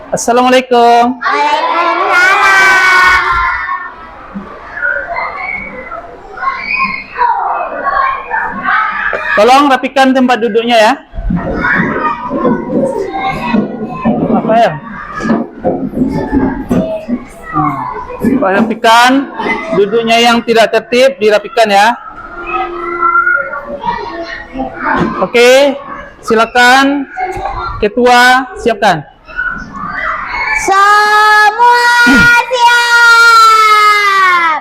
Assalamualaikum. Tolong rapikan tempat duduknya ya. Apa ya? Rapikan duduknya yang tidak tertib, dirapikan ya. Oke, silakan ketua siapkan. Semua siap.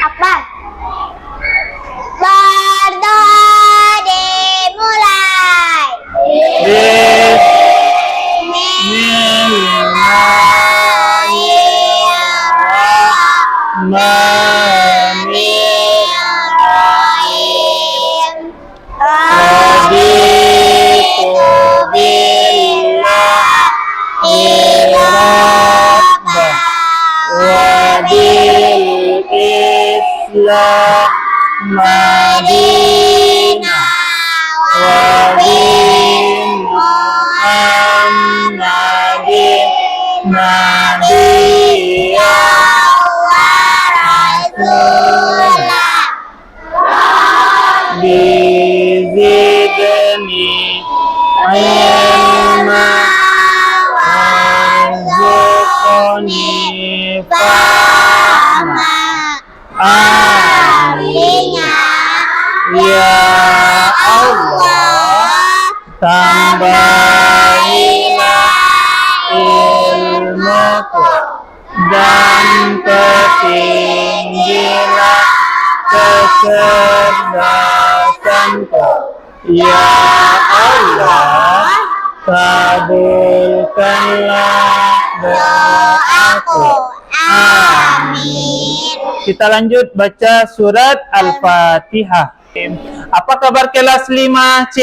Apa? Berdoa dimulai. Bismillahirrahmanirrahim. Raditu billahi rabban wa bil Islam madinah wa bi Muhammadin nabiyyan wa rasulah. Bizidni ilma warzuqni fahma. Aminnya ya Allah, tambahilah ilmuku dan ketinggilah kecerdasanku. Ya Allah, kabulkanlah doaku. Amin. Kita lanjut baca surat Al-Fatihah. Apa kabar kelas 5C?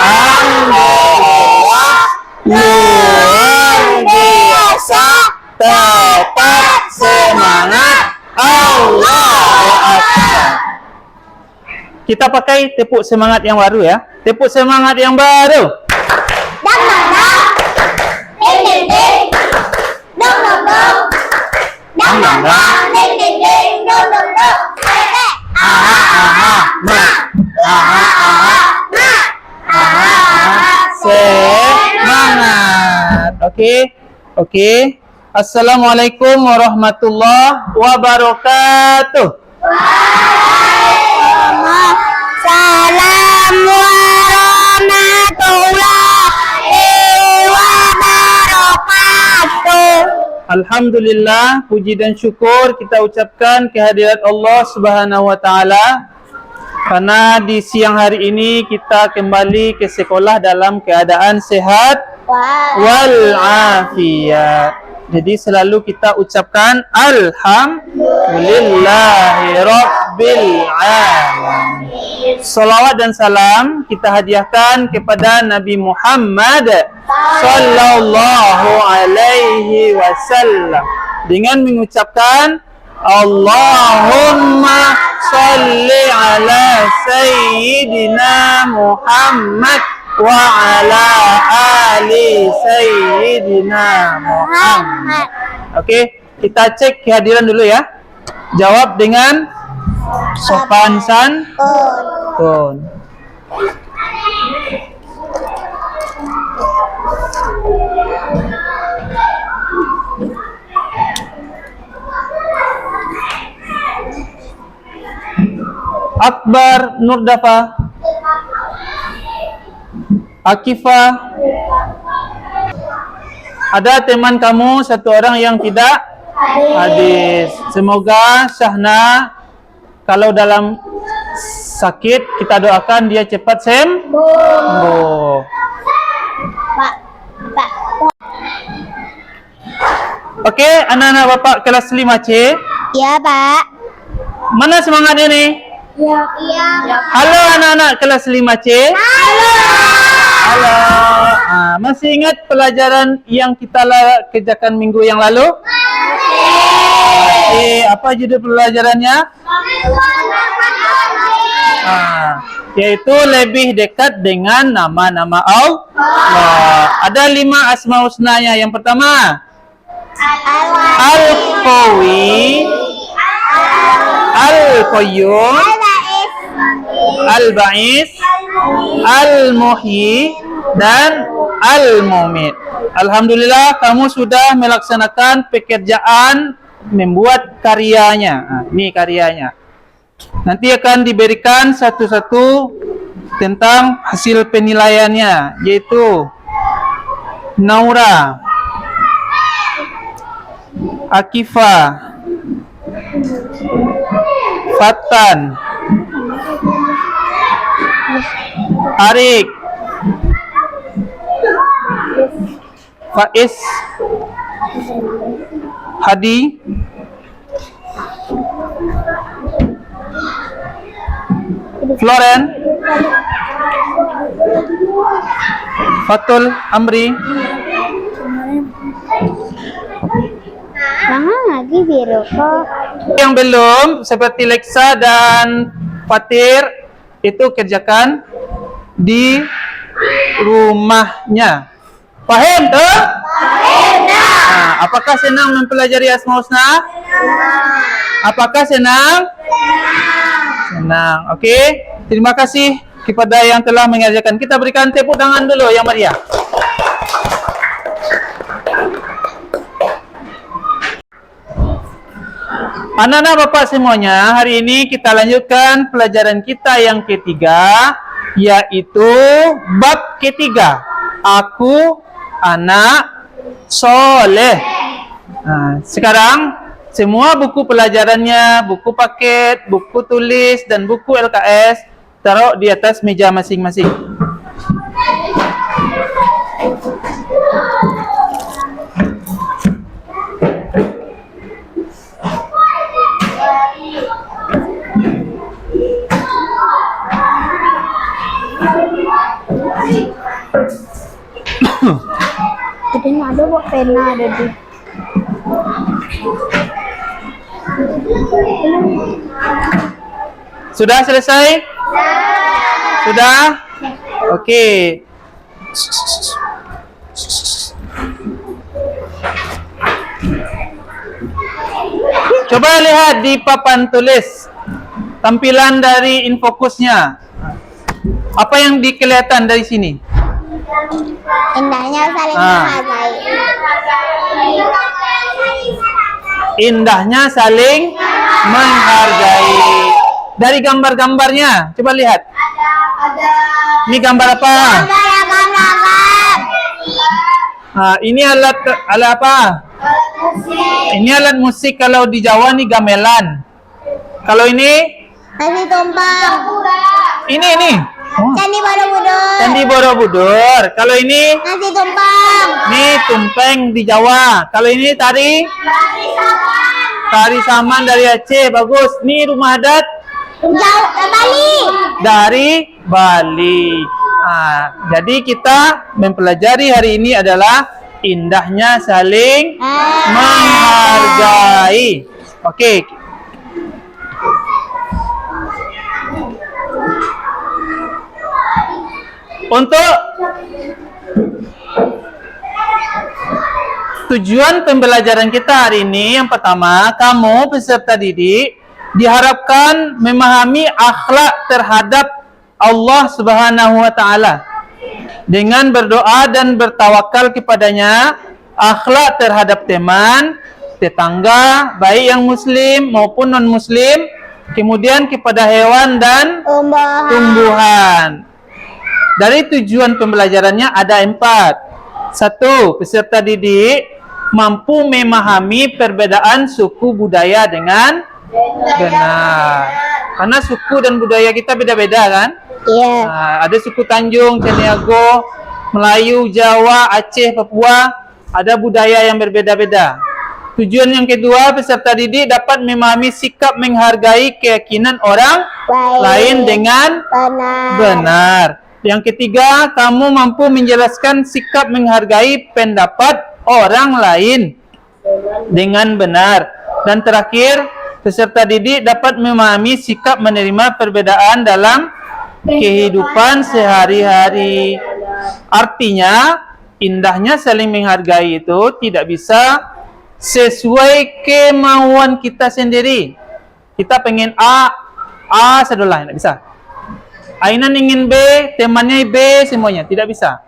Alhamdulillah, luar biasa, tetap semangat. Allahu Akbar. Kita pakai tepuk semangat yang baru ya. Tepuk semangat yang baru. Semangat. Oke. Assalamualaikum warahmatullahi wabarakatuh. Waalaikumsalam warahmatullahi wabarakatuh. Alhamdulillah, puji dan syukur kita ucapkan kehadirat Allah Subhanahu wa taala karena di siang hari ini kita kembali ke sekolah dalam keadaan sehat wal afiat. Jadi selalu kita ucapkan alhamdulillahirabbil alamin. Salawat dan salam kita hadiahkan kepada Nabi Muhammad sallallahu alaihi wasallam dengan mengucapkan Allahumma salli ala sayyidina Muhammad wa ala ali sayyidina Muhammad. Oke, kita cek kehadiran dulu ya. Jawab dengan sopan santun. Akbar Nurdafa, Akifah. Ada teman kamu satu orang yang tidak hadir. Semoga Syahna kalau dalam sakit kita doakan dia cepat sembuh. Oke, anak-anak Bapak kelas 5C. Ya, Pak. Mana semangatnya nih? Iya. Halo anak-anak kelas 5C. Halo. Masih ingat pelajaran yang kita kerjakan minggu yang lalu? Masih. Apa judul pelajarannya? Yaitu lebih dekat dengan nama-nama Allah. Ada 5 asma husnanya. Yang pertama, Al-Qawi, Al-Qayyum, Al-Ba'is, Al-Muhyi, dan Al-Mumit. Alhamdulillah kamu sudah melaksanakan pekerjaan membuat karyanya. Ini karyanya. Nanti akan diberikan satu-satu tentang hasil penilaiannya, yaitu Naura, Akifa, Fatan, Arik, Faiz, Hadi, Floren, Fatul, Amri. Jangan lagi biru kok. Yang belum seperti Leksa dan Fatir itu kerjakan di rumahnya. Paham tuh? Nah, apakah senang mempelajari Asma Husna? Apakah senang? Senang. Oke. Terima kasih kepada yang telah mengajarkan. Kita berikan tepuk tangan dulu yang meriah. Anak-anak Bapak semuanya, hari ini kita lanjutkan pelajaran kita yang ketiga, yaitu bab ketiga. Aku anak soleh. Nah, sekarang semua buku pelajarannya, buku paket, buku tulis, dan buku LKS taruh di atas meja masing-masing. Jadi ada buat pena ada di. Sudah selesai? Sudah? Oke. Coba lihat di papan tulis tampilan dari infokusnya. Apa yang dikelihatan dari sini? Indahnya saling menghargai. Indahnya saling menghargai. Dari gambar-gambarnya, coba lihat. Ini gambar apa? Nah, ini alat apa? Ini alat musik. Kalau di Jawa nih gamelan. Kalau ini? Nasi tumpeng. Ini. Oh. Candi Borobudur. Candi Borobudur. Kalau ini? Nasi tumpeng. Ini tumpeng di Jawa. Kalau ini tari? Tari saman dari Aceh. Bagus. Ini rumah adat? Bali. Dari Bali. Nah, jadi kita mempelajari hari ini adalah indahnya saling menghargai. Oke. Untuk tujuan pembelajaran kita hari ini, yang pertama, kamu peserta didik diharapkan memahami akhlak terhadap Allah Subhanahu wa taala dengan berdoa dan bertawakal kepadanya, akhlak terhadap teman, tetangga, baik yang muslim maupun non-muslim, kemudian kepada hewan dan tumbuhan. Dari tujuan pembelajarannya ada 4. 1. Peserta didik mampu memahami perbedaan suku budaya dengan benar. Karena suku dan budaya kita beda-beda kan? Iya. Nah, ada suku Tanjung, Caniago, Melayu, Jawa, Aceh, Papua. Ada budaya yang berbeda-beda. Tujuan yang kedua, peserta didik dapat memahami sikap menghargai keyakinan orang lain dengan benar. Yang ketiga, kamu mampu menjelaskan sikap menghargai pendapat orang lain dengan benar. Dan terakhir, peserta didik dapat memahami sikap menerima perbedaan dalam kehidupan sehari-hari. Artinya, indahnya saling menghargai itu tidak bisa sesuai kemauan kita sendiri. Kita pengen A sedolah, tidak bisa. Ainan ingin B, temannya B, semuanya tidak bisa.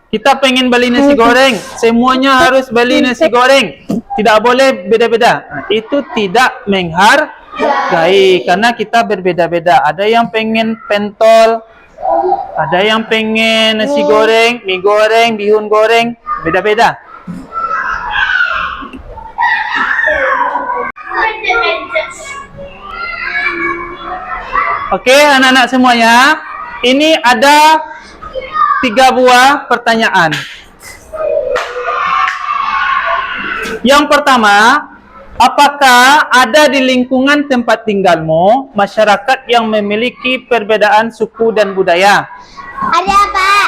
Kita pengen beli nasi goreng, semuanya harus beli nasi goreng. Tidak boleh beda-beda. Itu tidak menghargai karena kita berbeda-beda. Ada yang pengen pentol, ada yang pengen nasi goreng, mie goreng, bihun goreng, beda-beda. Oke, anak-anak semuanya, ini ada 3 buah pertanyaan. Yang pertama, apakah ada di lingkungan tempat tinggalmu masyarakat yang memiliki perbedaan suku dan budaya? Ada, Pak.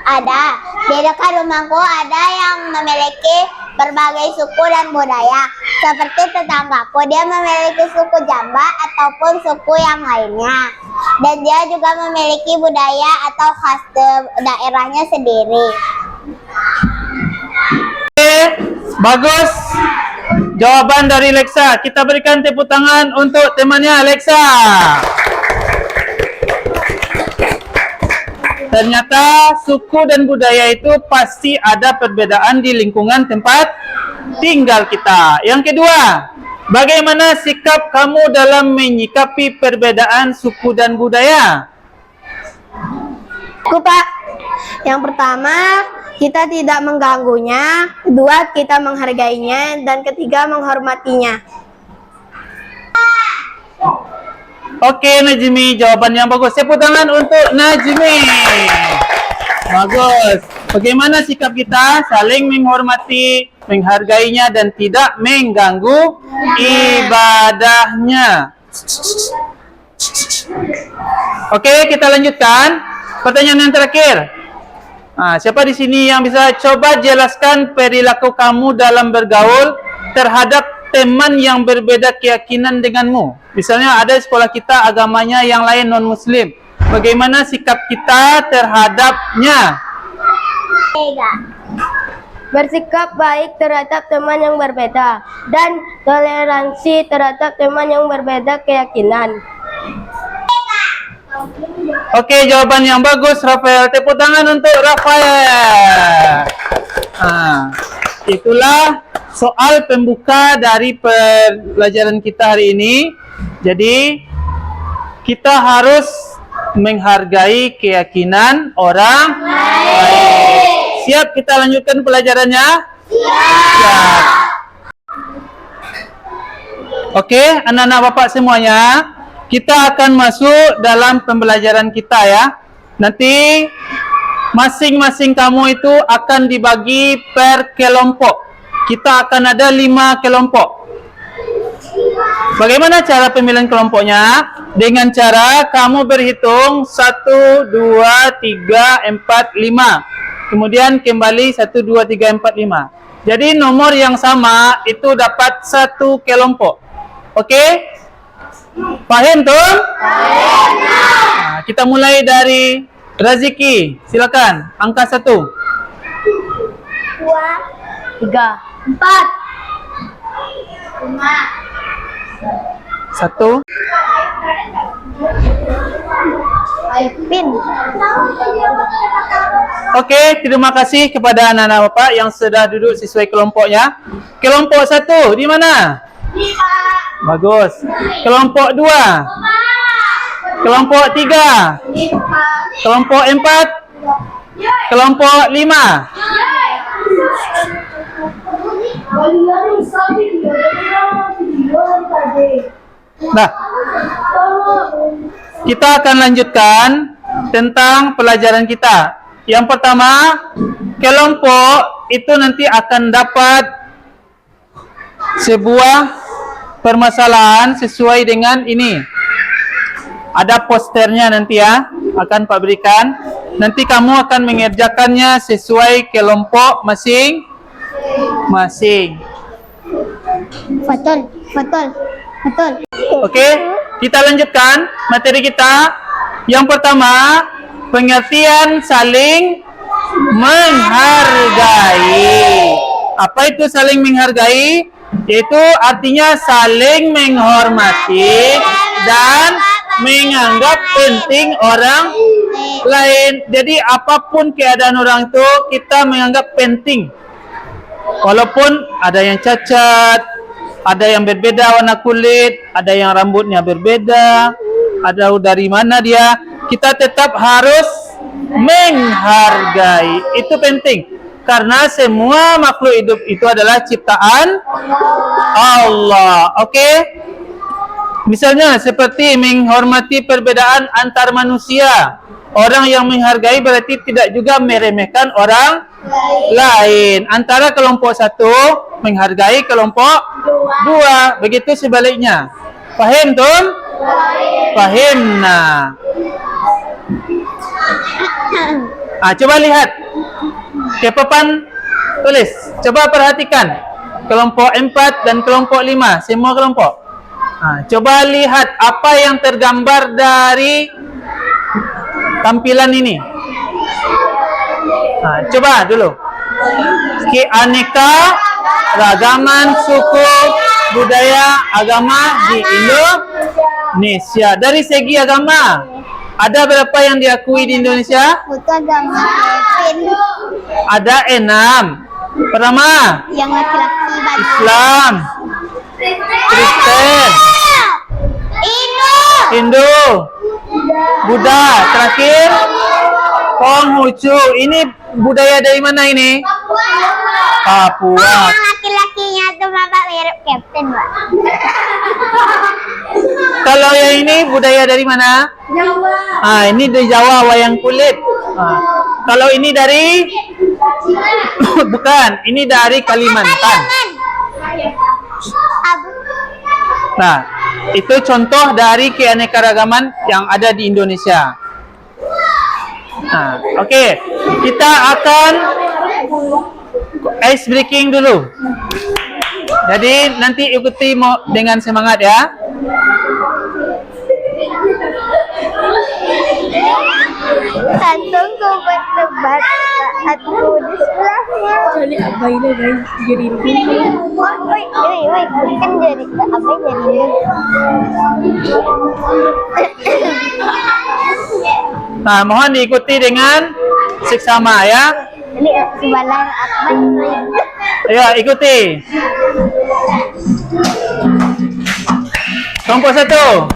Ada. Di dekat rumahku ada yang memiliki berbagai suku dan budaya. Seperti tetanggaku, dia memiliki suku Jamba ataupun suku yang lainnya. Dan dia juga memiliki budaya atau khas daerahnya sendiri. Oke, bagus. Jawaban dari Lexa. Kita berikan tepuk tangan untuk temannya Lexa. Ternyata suku dan budaya itu pasti ada perbedaan di lingkungan tempat tinggal kita. Yang kedua, bagaimana sikap kamu dalam menyikapi perbedaan suku dan budaya? Pak. Yang pertama, kita tidak mengganggunya. Kedua, kita menghargainya. Dan ketiga, menghormatinya. Oke, Najmi, jawaban yang bagus. Tepuk tangan untuk Najmi. Bagus. Bagaimana sikap kita saling menghormati, menghargainya dan tidak mengganggu ibadahnya. Oke, kita lanjutkan. Pertanyaan yang terakhir. Siapa di sini yang bisa coba jelaskan perilaku kamu dalam bergaul terhadap teman yang berbeda keyakinan denganmu? Misalnya ada sekolah kita agamanya yang lain non-muslim. Bagaimana sikap kita terhadapnya? Bersikap baik terhadap teman yang berbeda dan toleransi terhadap teman yang berbeda keyakinan. Oke, jawaban yang bagus, Rafael. Tepuk tangan untuk Rafael. Itulah soal pembuka dari pelajaran kita hari ini. Jadi, kita harus menghargai keyakinan orang lain. Siap kita lanjutkan pelajarannya? Siap. Oke, anak-anak bapak semuanya, kita akan masuk dalam pembelajaran kita ya. Nanti masing-masing kamu itu akan dibagi per kelompok. Kita akan ada 5 kelompok. Bagaimana cara pemilihan kelompoknya? Dengan cara kamu berhitung 1, 2, 3, 4, 5. Kemudian kembali 1, 2, 3, 4, 5. Jadi nomor yang sama itu dapat 1 kelompok. Oke? Paham tuh? Kita mulai dari Raziki. Silakan. Angka 1. 2, 3, 4, 5. 1. Pin. Oke, terima kasih kepada anak-anak bapak yang sudah duduk sesuai kelompoknya. Kelompok 1 di mana? Bagus. Kelompok 2. Kelompok 3. Kelompok 4. Kelompok 5. Nah, kita akan lanjutkan tentang pelajaran kita. Yang pertama, kelompok itu nanti akan dapat sebuah permasalahan sesuai dengan ini. Ada posternya nanti ya, akan Pak berikan. Nanti kamu akan mengerjakannya sesuai kelompok masing-masing. Betul, betul, betul. Oke, kita lanjutkan materi kita. Yang pertama, pengertian saling menghargai. Apa itu saling menghargai? Yaitu artinya saling menghormati dan menganggap penting orang lain. Jadi apapun keadaan orang itu, kita menganggap penting. Walaupun ada yang cacat, ada yang berbeda warna kulit, ada yang rambutnya berbeda, ada dari mana dia, kita tetap harus menghargai. Itu penting. Karena semua makhluk hidup itu adalah ciptaan Allah. Oke? Misalnya seperti menghormati perbedaan antar manusia. Orang yang menghargai berarti tidak juga meremehkan orang lain. Antara kelompok satu menghargai kelompok dua. Begitu sebaliknya. Fahim, Tun? Fahim. Nah. Coba lihat. Ke papan tulis. Coba perhatikan. Kelompok 4 dan kelompok 5. Semua kelompok. Coba lihat apa yang tergambar dari tampilan ini. Coba dulu. Keaneka ragaman suku, budaya, agama di Indonesia. Dari segi agama, ada berapa yang diakui di Indonesia? Betul, agama Kevin. Ada 6. Pertama, Yang laki-laki banyak. Islam, Kristen, Hindu, Buddha, terakhir Konghucu. Ini budaya dari mana ini? Papua. Yang laki-lakinya tuh Bapak mirip Captain, Pak. Kalau yang ini budaya dari mana? Jawa. Ini dari Jawa, wayang kulit. Kalau ini dari bukan, ini dari Kalimantan. Nah, itu contoh dari keanekaragaman yang ada di Indonesia. Oke. Kita akan ice breaking dulu. Jadi nanti ikuti dengan semangat ya. Kantong kubat lebat saat ku di sebelahnya. Jadi abai lah guys, jadi Woi, kan jadi apa jadi? Nah, mohon diikuti dengan seksama ya. Ini sebalar apa? Ayo ikuti. Kelompok 1.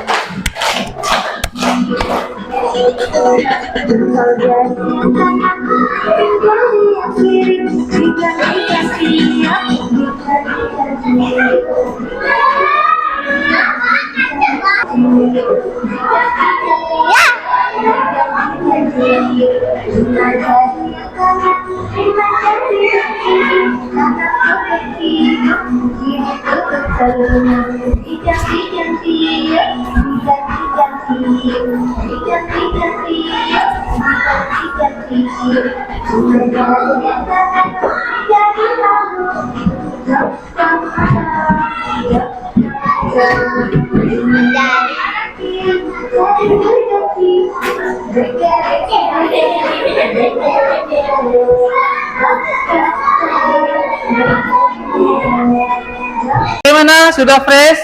Bagaimana? Sudah fresh?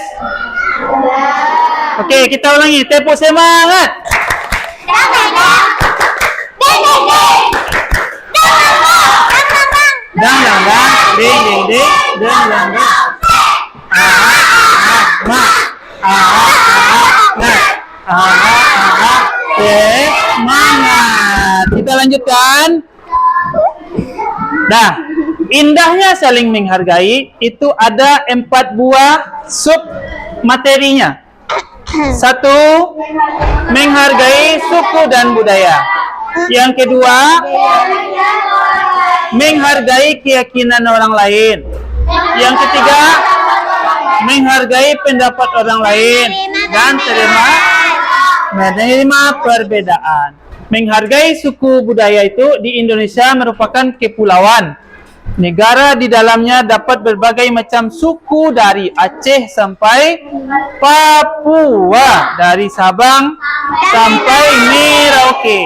Oke, kita ulangi. Tepuk semangat. Dang dang dang, ding ding ding, dang dang dang. Semangat. Kita lanjutkan. Nah, indahnya saling menghargai itu ada 4 buah sub materinya. 1, menghargai suku dan budaya. Yang kedua, menghargai keyakinan orang lain. Yang ketiga, menghargai pendapat orang lain dan menerima perbedaan. Menghargai suku budaya itu di Indonesia merupakan kepulauan. Negara di dalamnya dapat berbagai macam suku dari Aceh sampai Papua, dari Sabang sampai Merauke.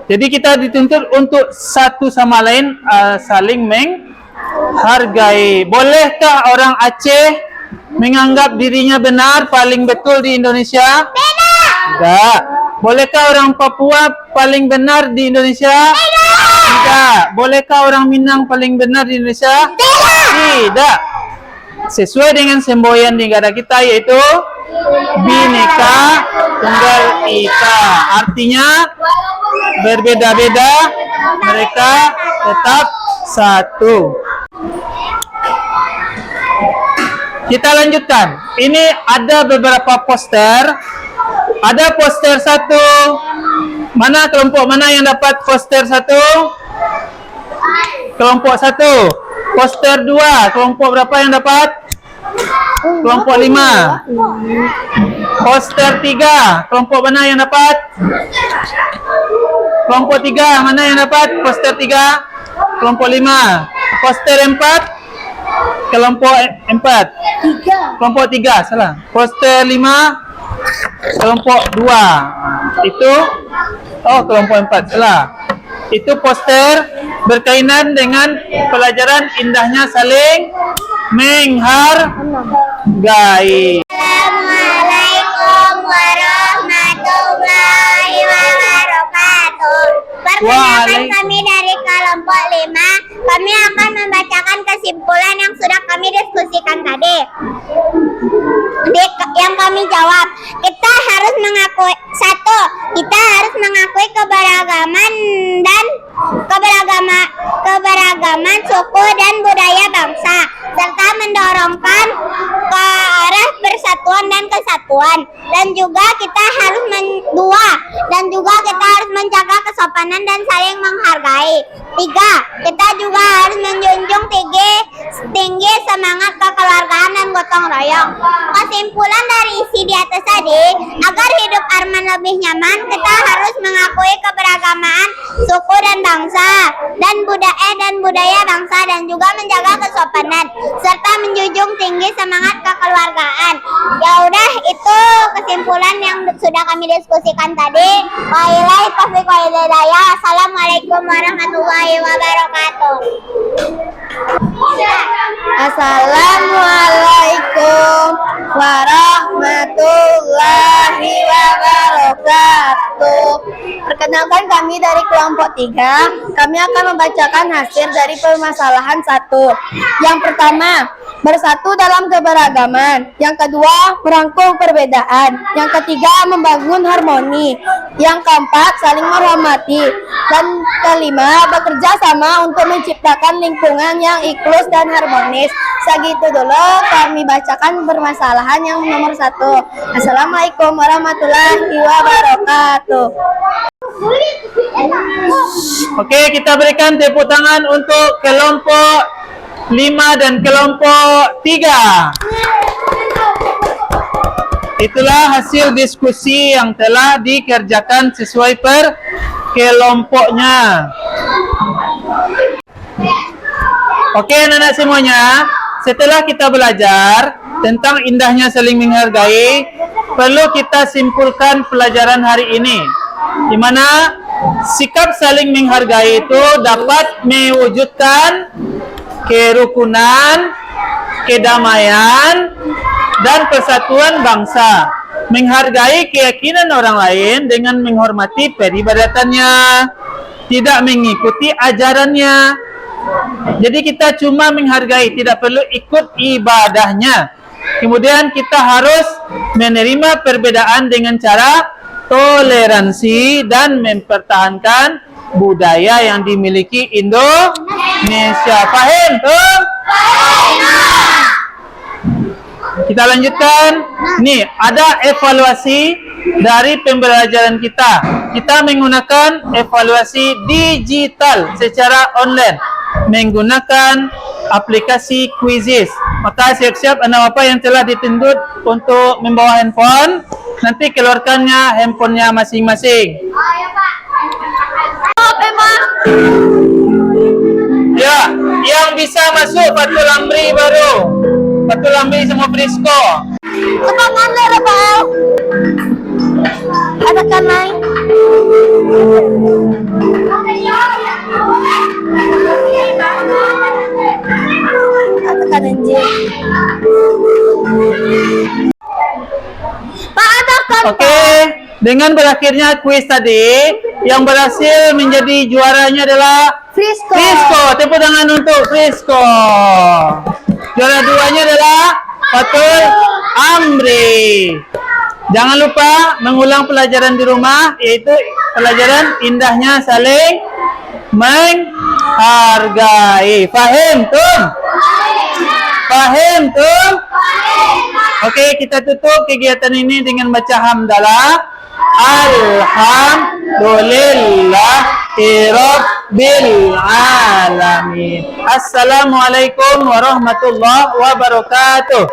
Jadi kita dituntut untuk satu sama lain saling menghargai. Bolehkah orang Aceh menganggap dirinya benar paling betul di Indonesia? Tidak. Bolehkah orang Papua paling benar di Indonesia? Tidak. Bolehkah orang Minang paling benar di Indonesia? Tidak. Sesuai dengan semboyan negara kita, yaitu Bhinneka Tunggal Ika. Artinya berbeda-beda, mereka tetap satu. Kita lanjutkan. Ini ada beberapa poster. Ada poster 1. Mana kelompok mana yang dapat poster 1? Kelompok 1. Poster 2. Kelompok berapa yang dapat? Kelompok 5. Poster 3. Kelompok mana yang dapat? Kelompok 3. Mana yang dapat? Poster 3. Kelompok 5. Poster 4. Kelompok 4. Kelompok 3. Salah. Poster 5. Kelompok 2. Itu kelompok 4. Salah. Itu poster berkaitan dengan pelajaran indahnya saling menghargai. Assalamualaikum warahmatullahi wabarakatuh. Perkenalkan kami dari kelompok 5. Kami akan membacakan kesimpulan yang sudah kami diskusikan tadi. Yang kami jawab, kita harus mengakui kita harus mengakui keberagaman suku dan budaya bangsa, serta mendorongkan ke arah persatuan dan kesatuan. Dan juga kita harus menjaga kesopanan dan saling menghargai. 3. Kita juga harus menjunjung tinggi semangat kekeluargaan dan gotong royong. Kesimpulan dari isi di atas tadi, agar hidup Arman lebih nyaman, kita harus mengakui keberagaman suku dan bangsa dan budaya bangsa, dan juga menjaga kesopanan serta menjunjung tinggi semangat kekeluargaan. Ya udah, itu kesimpulan yang sudah kami diskusikan tadi. Wabillahi taufiq wal hidayah. Assalamualaikum warahmatullahi wabarakatuh. Assalamualaikum warahmatullahi wabarakatuh. Perkenalkan, kami dari kelompok 3. Kami akan membacakan hasil dari permasalahan 1. Yang pertama, bersatu dalam keberagaman. Yang kedua, merangkul perbedaan. Yang ketiga, membangun harmoni. Yang keempat, saling menghormati. Dan kelima, bekerja sama untuk menciptakan lingkungan yang inklusif dan harmonis. Segitu dulu kami bacakan permasalahan yang nomor 1. Assalamualaikum warahmatullahi wabarakatuh. Oke, kita berikan tepuk tangan untuk kelompok 5 dan kelompok 3. Itulah hasil diskusi yang telah dikerjakan sesuai per kelompoknya. Oke, anak-anak semuanya, setelah kita belajar tentang indahnya saling menghargai, perlu kita simpulkan pelajaran hari ini, di mana sikap saling menghargai itu dapat mewujudkan kerukunan, kedamaian, dan persatuan bangsa. Menghargai keyakinan orang lain dengan menghormati peribadatannya, tidak mengikuti ajarannya. Jadi kita cuma menghargai, tidak perlu ikut ibadahnya. Kemudian kita harus menerima perbedaan dengan cara toleransi dan mempertahankan budaya yang dimiliki Indonesia. Paham tuh? Kita lanjutkan. Nih, ada evaluasi dari pembelajaran kita. Kita menggunakan evaluasi digital secara online, menggunakan aplikasi Quizizz. Maka siap-siap anak bapak yang telah dituntut untuk membawa handphone, nanti keluarkannya handphonenya masing-masing. Oh, ya, Pak. bisa masuk Fatul Amri baru. Fatul Amri sama Frisco. Kepangan lera Pak. Ada kanai. Ada kananji. Pak ada kan? Oke, dengan berakhirnya kuis tadi, yang berhasil menjadi juaranya adalah Frisco. Frisco. Tepuk tangan untuk Frisco. Juara duanya adalah Fatul Amri. Jangan lupa mengulang pelajaran di rumah, yaitu pelajaran indahnya saling menghargai. Fahim, Tum? Fahim, Tum? Oke, kita tutup kegiatan ini dengan baca hamdalah. Alhamdulillahirabbil alamin. Assalamualaikum warahmatullahi wabarakatuh.